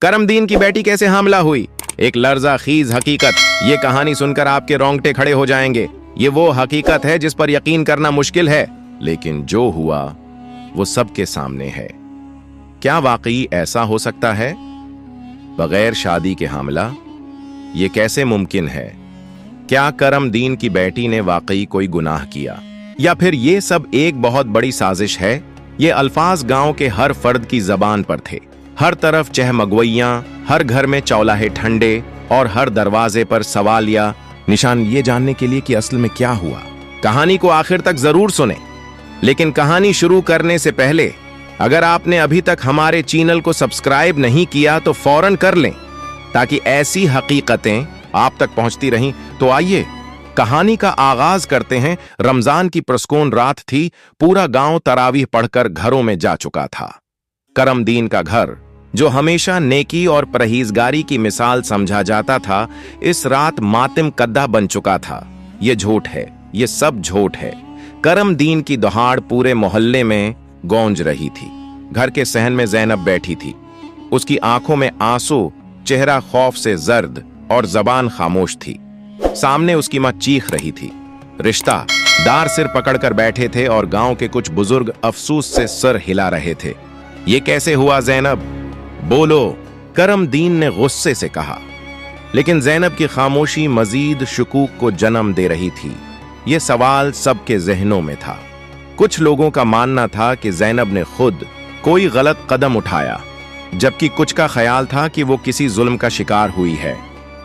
करमदीन की बेटी कैसे हामला हुई, एक लर्जा खीज हकीकत। ये कहानी सुनकर आपके रोंगटे खड़े हो जाएंगे। ये वो हकीकत है जिस पर यकीन करना मुश्किल है, लेकिन जो हुआ वो सबके सामने है। क्या वाकई ऐसा हो सकता है? बगैर शादी के हामला, ये कैसे मुमकिन है? क्या करमदीन की बेटी ने वाकई कोई गुनाह किया, या फिर ये सब एक बहुत बड़ी साजिश है? ये अल्फाज गांव के हर फर्द की जबान पर थे। हर तरफ चहमगवैयां, हर घर में चौलाहे ठंडे और हर दरवाजे पर सवाल या निशान, ये जानने के लिए कि असल में क्या हुआ। कहानी को आखिर तक जरूर सुने, लेकिन कहानी शुरू करने से पहले अगर आपने अभी तक हमारे चैनल को सब्सक्राइब नहीं किया तो फौरन कर लें, ताकि ऐसी हकीकतें आप तक पहुंचती रहें। तो आइए कहानी का आगाज करते हैं। रमजान की पुरस्कून रात थी। पूरा गांव तरावीह पढ़कर घरों में जा चुका था। करमदीन का घर, जो हमेशा नेकी और परहेजगारी की मिसाल समझा जाता था, इस रात मातिम कद्दा बन चुका था। ये झूठ है, ये सब झूठ है। करमदीन की दहाड़ पूरे मोहल्ले में गूंज रही थी। घर के सहन में ज़ैनब बैठी थी। उसकी आंखों में आंसू, चेहरा खौफ से जर्द और जबान खामोश थी। सामने उसकी मां चीख रही थी। रिश्ता दार सिर पकड़कर बैठे थे और गांव के कुछ बुजुर्ग अफसोस से सर हिला रहे थे। ये कैसे हुआ ज़ैनब? बोलो, करमदीन ने गुस्से से कहा। लेकिन ज़ैनब की खामोशी मजीद शुकूक को जन्म दे रही थी। यह सवाल सबके जहनों में था। कुछ लोगों का मानना था कि ज़ैनब ने खुद कोई गलत कदम उठाया, जबकि कुछ का ख्याल था कि वो किसी जुल्म का शिकार हुई है।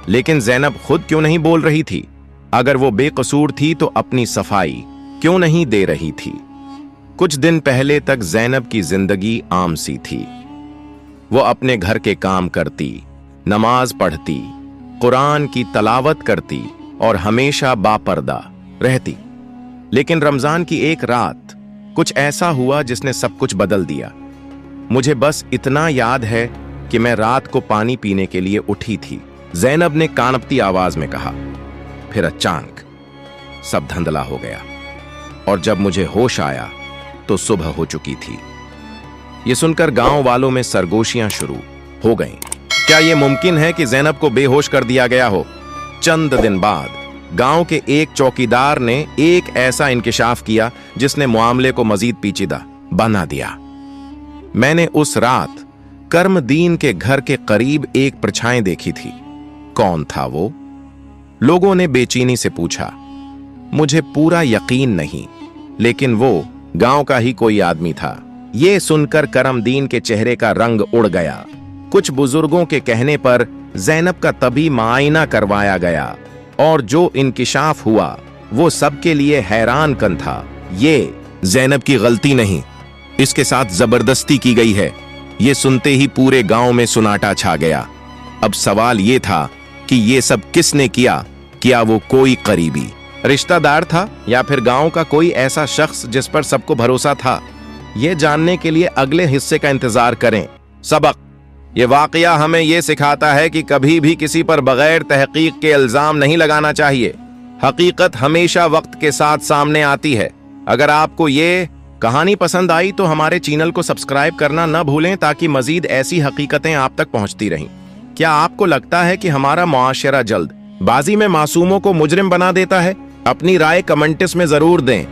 लेकिन ज़ैनब खुद क्यों नहीं बोल रही थी? अगर वो बेकसूर थी तो अपनी सफाई क्यों नहीं दे रही थी? कुछ दिन पहले तक ज़ैनब की जिंदगी आम सी थी। वो अपने घर के काम करती, नमाज पढ़ती, कुरान की तलावत करती और हमेशा बापर्दा रहती। लेकिन रमजान की एक रात कुछ ऐसा हुआ जिसने सब कुछ बदल दिया। मुझे बस इतना याद है कि मैं रात को पानी पीने के लिए उठी थी, ज़ैनब ने कांपती आवाज में कहा। फिर अचानक सब धंधला हो गया और जब मुझे होश आया तो सुबह हो चुकी थी। ये सुनकर गांव वालों में सरगोशियां शुरू हो गईं। क्या यह मुमकिन है कि ज़ैनब को बेहोश कर दिया गया हो? चंद दिन बाद गांव के एक चौकीदार ने एक ऐसा इंकिशाफ किया जिसने मामले को मजीद पेचीदा बना दिया। मैंने उस रात करमदीन के घर के करीब एक परछाई देखी थी। कौन था वो? लोगों ने बेचैनी से पूछा। मुझे पूरा यकीन नहीं, लेकिन वो गांव का ही कोई आदमी था। ये सुनकर करमदीन के चेहरे का रंग उड़ गया। कुछ बुजुर्गों के कहने पर ज़ैनब का तभी मुआयना करवाया गया और जो इंकिशाफ हुआ वो सबके लिए हैरान कन था। ये ज़ैनब की गलती नहीं, इसके साथ जबरदस्ती की गई है। ये सुनते ही पूरे गांव में सुनाटा छा गया। अब सवाल ये था कि ये सब किसने किया? क्या वो कोई करीबी रिश्तेदार था या फिर गांव का कोई ऐसा शख्स जिस पर सबको भरोसा था? ये जानने के लिए अगले हिस्से का इंतजार करें। सबक: ये वाकया हमें ये सिखाता है कि कभी भी किसी पर बगैर तहकीक के इल्जाम नहीं लगाना चाहिए। हकीकत हमेशा वक्त के साथ सामने आती है। अगर आपको ये कहानी पसंद आई तो हमारे चैनल को सब्सक्राइब करना न भूलें, ताकि मजीद ऐसी हकीकतें आप तक पहुंचती रहें। क्या आपको लगता है कि हमारा मुआशरा जल्द बाजी में मासूमों को मुजरिम बना देता है? अपनी राय कमेंट्स में जरूर दें।